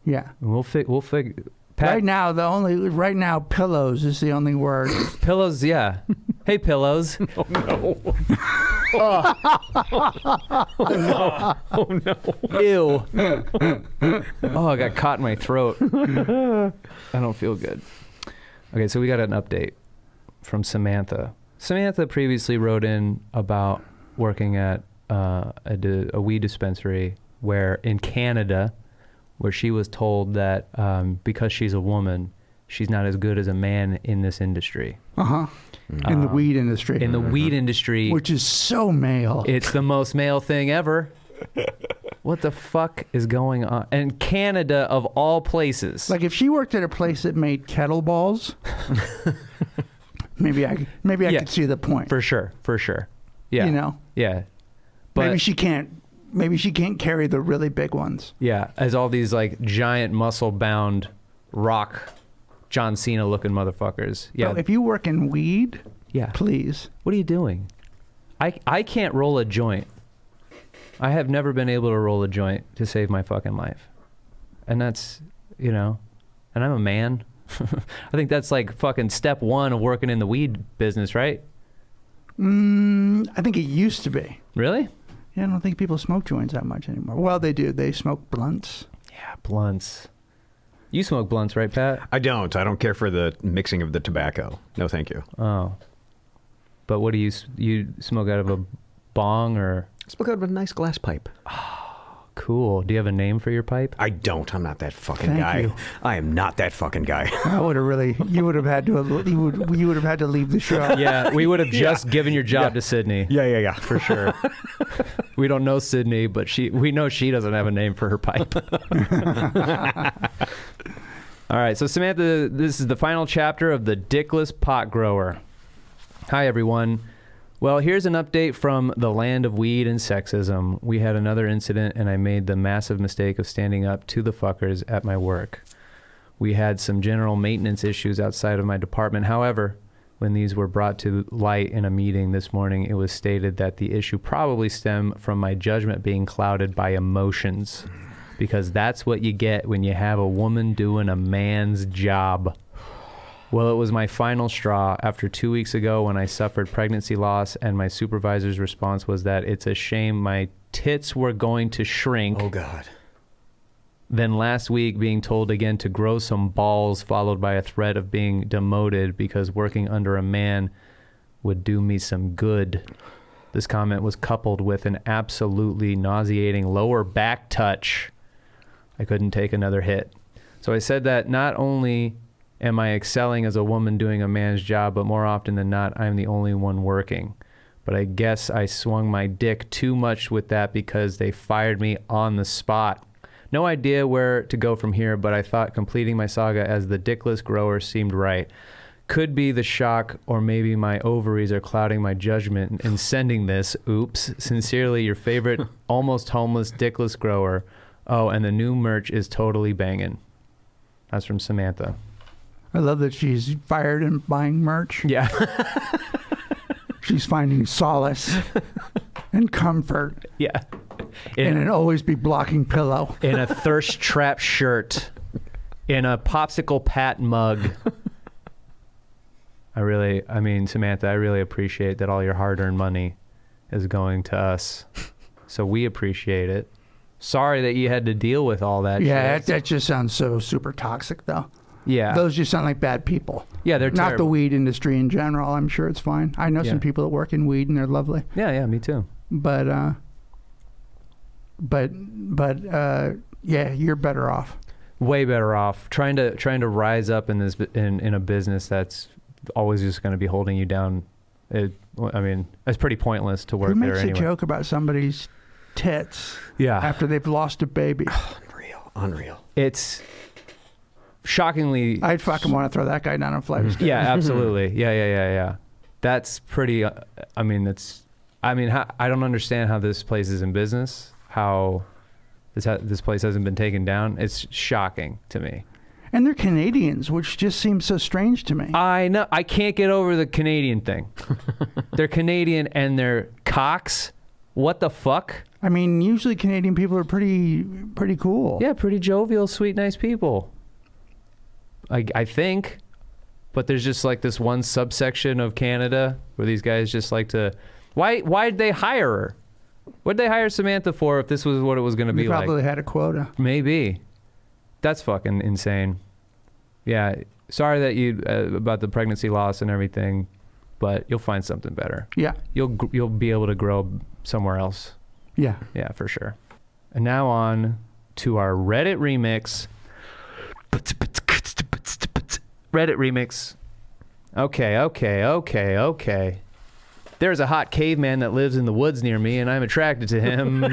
Yeah. And we'll figure. Right now, pillows is the only word. Pillows, yeah. Hey, pillows. Oh, no. Oh, no. Ew. Oh, I got caught in my throat. I don't feel good. Okay, so we got an update from Samantha. Samantha previously wrote in about working at a weed dispensary in Canada where she was told that because she's a woman, she's not as good as a man in this industry. In the weed industry. In the weed industry. Which is so male. It's the most male thing ever. What the fuck is going on? And Canada, of all places. Like, if she worked at a place that made kettleballs, maybe I could see the point. For sure. Yeah. You know? Yeah. But maybe she can't carry the really big ones. Yeah, as all these like giant muscle-bound rock John Cena looking motherfuckers. Yeah. Bro, if you work in weed, yeah, please. What are you doing? I can't roll a joint. I have never been able to roll a joint to save my fucking life. And that's, you know, and I'm a man. I think that's like fucking step one of working in the weed business, right? I think it used to be. Really? Yeah, I don't think people smoke joints that much anymore. Well, they do. They smoke blunts. Yeah, blunts. You smoke blunts, right, Pat? I don't. I don't care for the mixing of the tobacco. No, thank you. Oh. But what do you smoke out of a bong or? I smoke out of a nice glass pipe. Oh, cool. Do you have a name for your pipe? I don't. I'm not that fucking Thank guy. you. I am not that fucking guy. I would have really. You would have had to. You would have had to leave the show. Yeah, we would have just given your job to Sydney. Yeah. For sure. We don't know Sydney, but we know she doesn't have a name for her pipe. All right, so Samantha, this is the final chapter of The Dickless Pot Grower. Hi, everyone. Well, here's an update from the land of weed and sexism. We had another incident, and I made the massive mistake of standing up to the fuckers at my work. We had some general maintenance issues outside of my department. However, when these were brought to light in a meeting this morning, it was stated that the issue probably stemmed from my judgment being clouded by emotions, because that's what you get when you have a woman doing a man's job. Well, it was my final straw after 2 weeks ago when I suffered pregnancy loss, and my supervisor's response was that it's a shame my tits were going to shrink. Oh, God. Then last week being told again to grow some balls, followed by a threat of being demoted because working under a man would do me some good. This comment was coupled with an absolutely nauseating lower back touch. I couldn't take another hit. So I said that not only am I excelling as a woman doing a man's job, but more often than not, I'm the only one working. But I guess I swung my dick too much with that because they fired me on the spot. No idea where to go from here, but I thought completing my saga as the dickless grower seemed right. Could be the shock, or maybe my ovaries are clouding my judgment in sending this. Oops. Sincerely, your favorite almost homeless dickless grower. Oh, and the new merch is totally banging. That's from Samantha. I love that she's fired and buying merch. Yeah. She's finding solace and comfort. Yeah. In an always be blocking pillow. In a thirst trap shirt. In a popsicle pat mug. Samantha, I really appreciate that all your hard-earned money is going to us. So we appreciate it. Sorry that you had to deal with all that shit. That just sounds so super toxic, though. Yeah. Those just sound like bad people. Yeah, they're not terrible. the weed industry in general. I'm sure it's fine. I know some people that work in weed and they're lovely. Yeah, me too. But you're better off. Way better off. Trying to rise up in this in a business that's always just going to be holding you down. It's pretty pointless to work there anyway. Who makes a joke about somebody's tits after they've lost a baby? Unreal. It's shockingly. I'd fucking want to throw that guy down a flight of stairs. Yeah, absolutely. Yeah. That's pretty. I don't understand how this place is in business. How this place hasn't been taken down. It's shocking to me. And they're Canadians, which just seems so strange to me. I know. I can't get over the Canadian thing. They're Canadian and they're cocks. What the fuck? I mean, usually Canadian people are pretty cool. Yeah, pretty jovial, sweet, nice people. I think. But there's just like this one subsection of Canada where these guys just like to... Why'd they hire her? What'd they hire Samantha for if this was what it was going to be like? They probably had a quota. Maybe. That's fucking insane. Yeah. Sorry that you about the pregnancy loss and everything, but you'll find something better. Yeah. You'll be able to grow somewhere else. Yeah. Yeah, for sure. And now on to our Reddit remix. Reddit remix. Okay. There's a hot caveman that lives in the woods near me, and I'm attracted to him.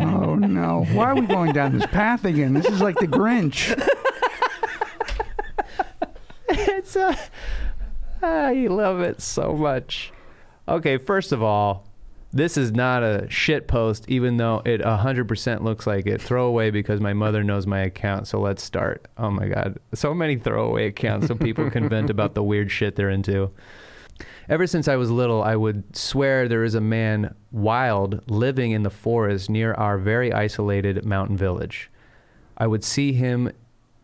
Oh, no. Why are we going down this path again? This is like the Grinch. It's I love it so much. Okay, first of all, this is not a shit post, even though it 100% looks like it. Throwaway because my mother knows my account, so let's start. Oh my God. So many throwaway accounts so people can vent about the weird shit they're into. Ever since I was little, I would swear there is a man wild living in the forest near our very isolated mountain village. I would see him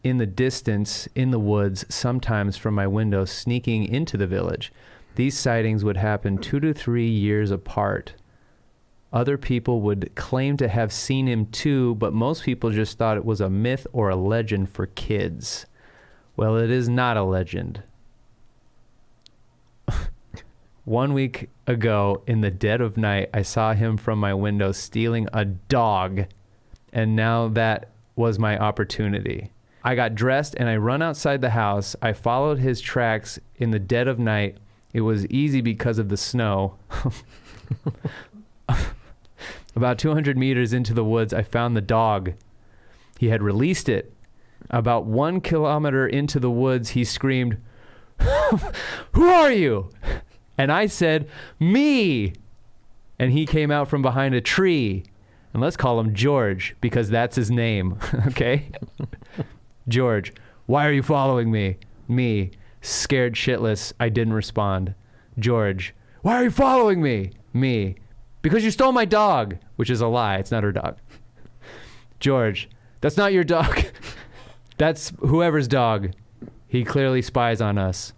in the distance in the woods, sometimes from my window, sneaking into the village. These sightings would happen 2 to 3 years apart. Other people would claim to have seen him too, but most people just thought it was a myth or a legend for kids. Well, it is not a legend. 1 week ago, in the dead of night, I saw him from my window stealing a dog, and now that was my opportunity. I got dressed and I run outside the house. I followed his tracks in the dead of night. It was easy because of the snow. About 200 meters into the woods, I found the dog. He had released it. About 1 kilometer into the woods, he screamed, "Who are you?" And I said, "Me." And he came out from behind a tree. And let's call him George, because that's his name, okay? George, "Why are you following me?" Me, scared shitless, I didn't respond. George, "Why are you following me?" Me, "Because you stole my dog," which is a lie, it's not her dog. George, "That's not your dog. That's whoever's dog. He clearly spies on us."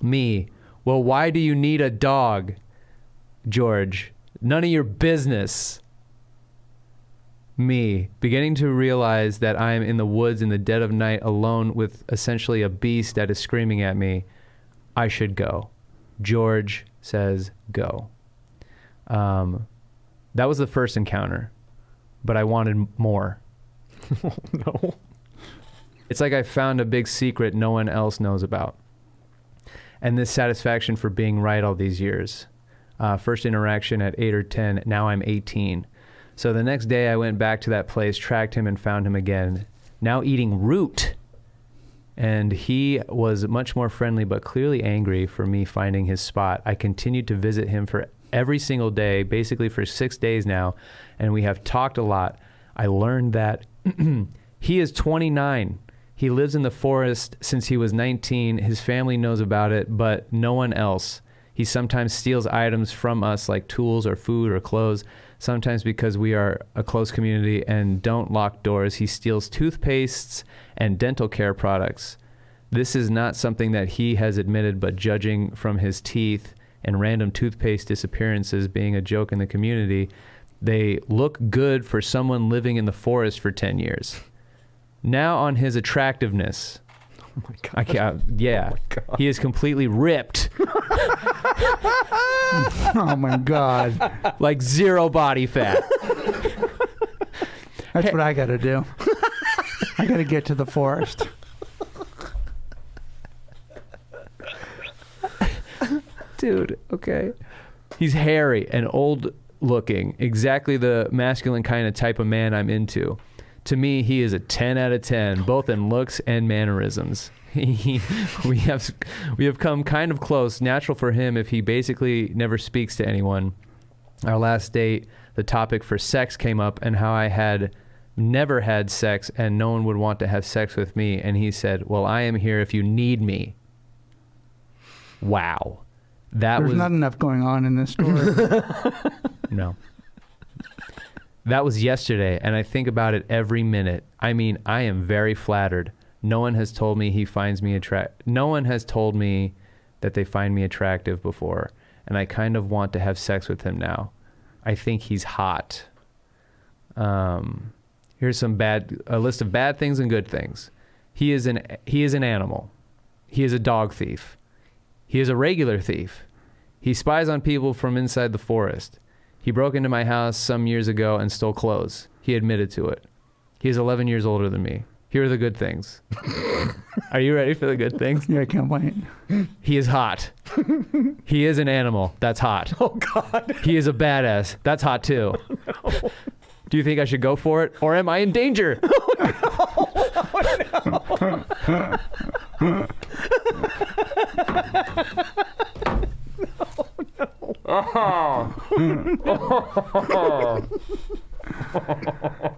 Me, "Well, why do you need a dog?" George, "None of your business." Me, beginning to realize that I am in the woods in the dead of night alone with essentially a beast that is screaming at me. I should go. George says go. That was the first encounter, but I wanted more. Oh, no. It's like I found a big secret no one else knows about. And this satisfaction for being right all these years. First interaction at 8 or 10, now I'm 18. So the next day I went back to that place, tracked him, and found him again, now eating root. And he was much more friendly, but clearly angry for me finding his spot. I continued to visit him for every single day, basically for 6 days now, and we have talked a lot. I learned that he is 29. He lives in the forest since he was 19. His family knows about it, but no one else. He sometimes steals items from us like tools or food or clothes. Sometimes because we are a close community and don't lock doors, he steals toothpastes and dental care products. This is not something that he has admitted, but judging from his teeth and random toothpaste disappearances being a joke in the community, they look good for someone living in the forest for 10 years. Now on his attractiveness. Oh my God. Yeah. Oh my God. He is completely ripped. Oh my God. Like zero body fat. That's what I got to do. I got to get to the forest. Dude, okay. He's hairy and old looking. Exactly the masculine kind of type of man I'm into. To me, he is a 10 out of 10, both in looks and mannerisms. We have come kind of close. Natural for him if he basically never speaks to anyone. Our last date, the topic for sex came up and how I had never had sex and no one would want to have sex with me. And he said, "Well, I am here if you need me." Wow. There's not enough going on in this story. No. That was yesterday, and I think about it every minute. I mean, I am very flattered. No one has told me No one has told me that they find me attractive before, and I kind of want to have sex with him now. I think he's hot. Here's a list of bad things and good things. He is an animal. He is a dog thief. He is a regular thief. He spies on people from inside the forest. He broke into my house some years ago and stole clothes. He admitted to it. He is 11 years older than me. Here are the good things. Are you ready for the good things? Yeah, I can't wait. He is hot. He is an animal. That's hot. Oh, God. He is a badass. That's hot, too. Oh, no. Do you think I should go for it? Or am I in danger?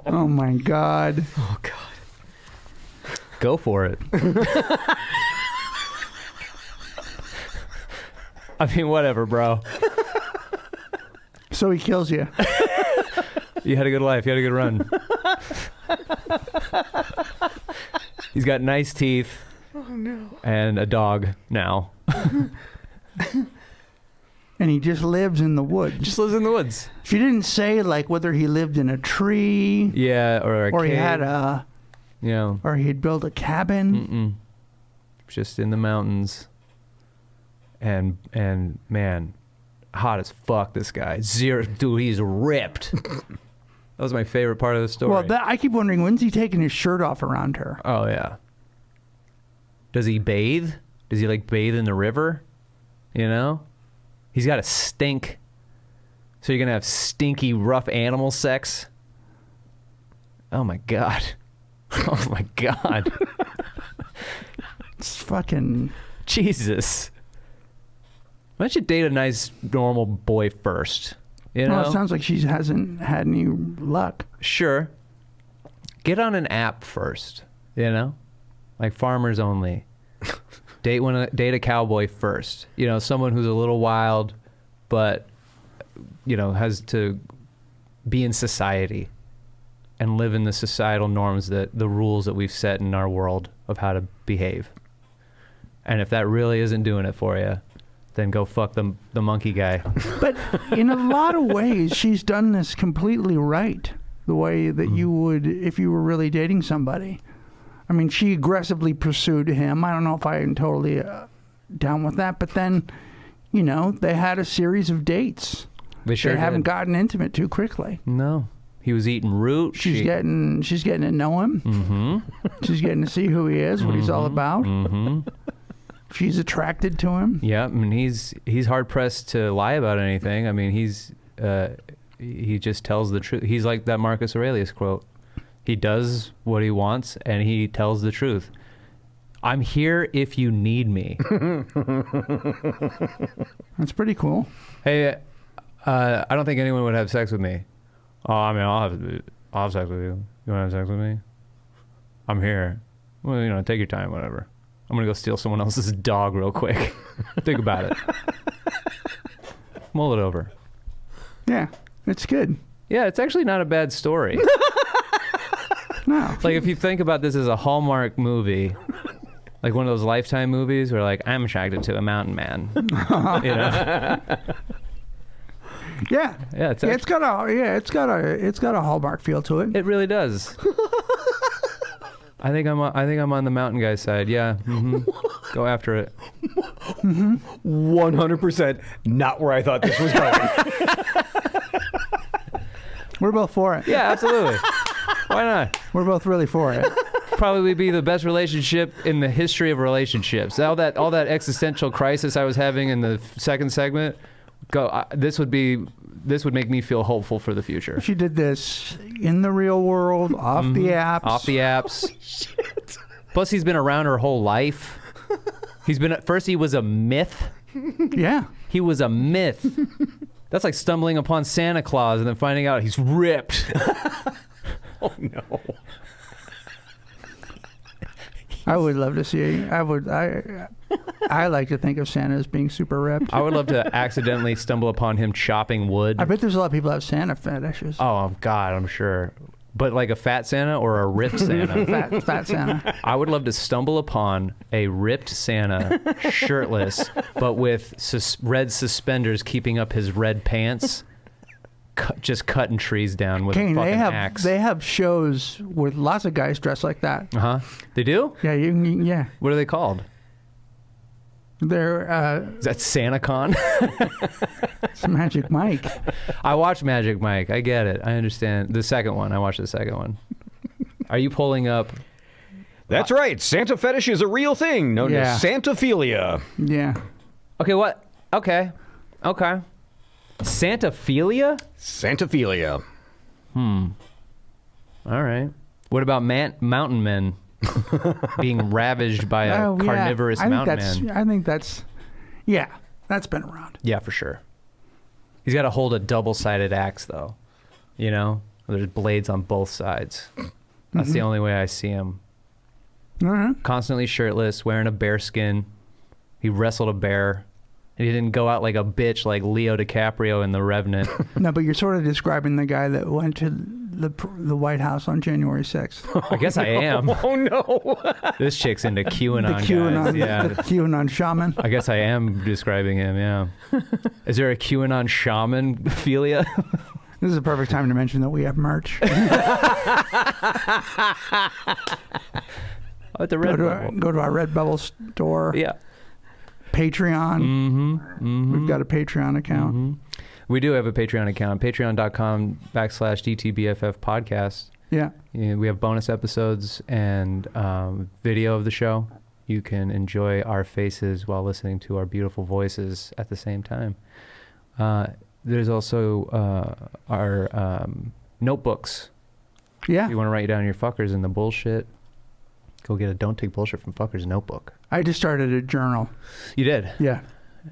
Oh, my God. Oh, God. Go for it. I mean, whatever, bro. So he kills you. You had a good life. You had a good run. He's got nice teeth. Oh, no. And a dog now. And he just lives in the woods. Just lives in the woods. She didn't say like whether he lived in a tree. Yeah, or or cave. He had a. Yeah. Or he'd built a cabin. Just in the mountains. And man, hot as fuck. This guy. Zero, dude. He's ripped. That was my favorite part of the story. Well, I keep wondering, when's he taking his shirt off around her? Oh yeah. Does he bathe? Does he like bathe in the river? You know? He's got a stink. So you're going to have stinky, rough animal sex? Oh my God. Oh my God. It's fucking... Jesus. Why don't you date a nice, normal boy first? You know? Well, it sounds like she hasn't had any luck. Sure. Get on an app first, you know? Like Farmers Only. Date a cowboy first. You know, someone who's a little wild, but, you know, has to be in society and live in the societal norms, that the rules that we've set in our world of how to behave. And if that really isn't doing it for you, then go fuck the monkey guy. But in a lot of ways, she's done this completely right. The way that you would if you were really dating somebody. I mean, she aggressively pursued him. I don't know if I am totally down with that. But then, you know, they had a series of dates. They sure haven't gotten intimate too quickly. No. He was eating root. She's getting to know him. Mm-hmm. She's getting to see who he is, what he's all about. Mm-hmm. She's attracted to him. Yeah, I mean, he's hard pressed to lie about anything. I mean, he just tells the truth. He's like that Marcus Aurelius quote. He does what he wants, and he tells the truth. I'm here if you need me. That's pretty cool. Hey, I don't think anyone would have sex with me. Oh, I mean, I'll have sex with you. You want to have sex with me? I'm here. Well, you know, take your time, whatever. I'm going to go steal someone else's dog real quick. Think about it. Mull it over. Yeah, it's good. Yeah, it's actually not a bad story. No. Like, if you think about this as a Hallmark movie, like one of those Lifetime movies where, like, I'm attracted to a mountain man. You know? Yeah. Yeah, it's got a Hallmark feel to it. It really does. I think I'm on the mountain guy's side. Yeah. Mm-hmm. Go after it. 100% not where I thought this was going. We're both for it. Yeah, absolutely. Why not? We're both really for it. Probably be the best relationship in the history of relationships. All that existential crisis I was having in the second segment. This would make me feel hopeful for the future. She did this in the real world, off the apps. Off the apps. Holy shit. Plus, he's been around her whole life. First he was a myth. Yeah. He was a myth. That's like stumbling upon Santa Claus and then finding out he's ripped. Oh, no. I would love to see. I like to think of Santa as being super ripped. I would love to accidentally stumble upon him chopping wood. I bet there's a lot of people that have Santa fetishes. Oh, God, I'm sure. But like a fat Santa or a ripped Santa? Fat Santa. I would love to stumble upon a ripped Santa, shirtless, but with red suspenders keeping up his red pants, just cutting trees down with a fucking axe. They have shows with lots of guys dressed like that. Uh-huh. They do? Yeah, yeah. What are they called? Is that SantaCon? It's Magic Mike. I watched Magic Mike. I get it. I understand. The second one. I watched the second one. Are you pulling up? That's right. Santa fetish is a real thing known as Santaphilia. Yeah. Okay, what? Okay. Santaphilia? Santaphilia. All right. What about mountain men being ravaged by a carnivorous mountain man? I think that's been around. Yeah, for sure. He's got to hold a double-sided axe, though. You know? There's blades on both sides. That's the only way I see him. Constantly shirtless, wearing a bear skin. He wrestled a bear. And he didn't go out like a bitch like Leo DiCaprio in The Revenant. No, but you're sort of describing the guy that went to the White House on January 6th. I guess I am. Oh, no. This chick's into QAnon, the QAnon, guys. Yeah. the QAnon shaman. I guess I am describing him, yeah. Is there a QAnon shaman, Philia? This is a perfect time to mention that we have merch. At the go to our Redbubble store. Yeah. Patreon. We've got a Patreon account. We do have a Patreon account. Patreon.com/DTBFF podcast. Yeah. We have bonus episodes and video of the show. You can enjoy our faces while listening to our beautiful voices at the same time. There's also our notebooks. Yeah. If you want to write down your fuckers and the bullshit, go get a Don't Take Bullshit from Fuckers notebook. I just started a journal. You did? Yeah.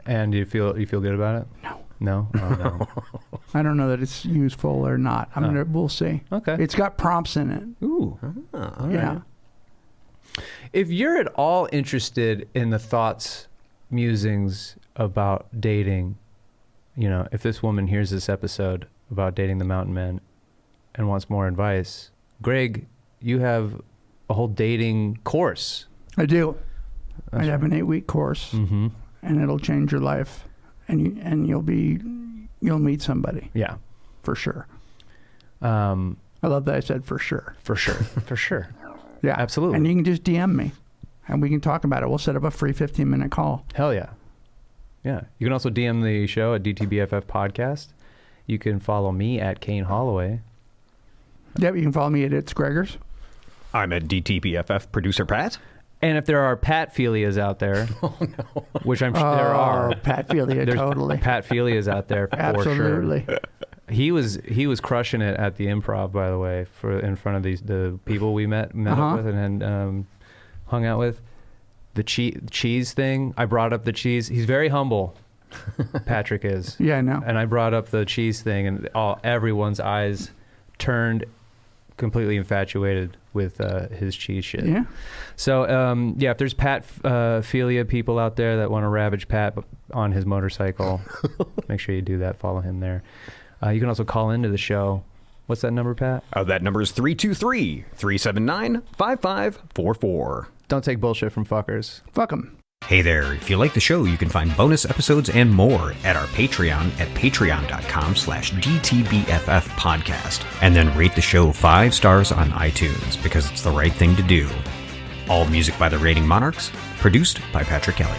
And you feel good about it? No. No? Oh, no. I don't know that it's useful or not. We'll see. Okay. It's got prompts in it. Ooh. Yeah. Right. If you're at all interested in the thoughts, musings about dating, if this woman hears this episode about dating the mountain man and wants more advice, Greg, you have a whole dating course. I do. I have an 8-week course, and it'll change your life, and you'll meet somebody. Yeah, for sure. I love that I said for sure. For sure. For sure. Yeah, absolutely. And you can just DM me, and we can talk about it. We'll set up a free 15-minute call. Hell yeah. Yeah. You can also DM the show at DTBFF Podcast. You can follow me at Kane Holloway. Yep, you can follow me at It's Gregors. I'm at DTBFF Producer Pat. And if there are Pat-philias out there, which I'm sure there are. Pat-philia, totally. Pat-philias out there for Absolutely. sure. He was crushing it at the Improv, by the way, in front of the people we met up with and hung out with. The cheese thing, I brought up the cheese. He's very humble, Patrick is. Yeah, I know. And I brought up the cheese thing, and everyone's eyes turned completely infatuated with his cheese shit. Yeah. So, if there's Pat-philia people out there that want to ravage Pat on his motorcycle, make sure you do that. Follow him there. You can also call into the show. What's that number, Pat? That number is 323-379-5544. Don't take bullshit from fuckers. Fuck them. Hey there, if you like the show, you can find bonus episodes and more at our Patreon at patreon.com/DTBFF podcast. And then rate the show 5 stars on iTunes because it's the right thing to do. All music by the Rating Monarchs, produced by Patrick Kelly.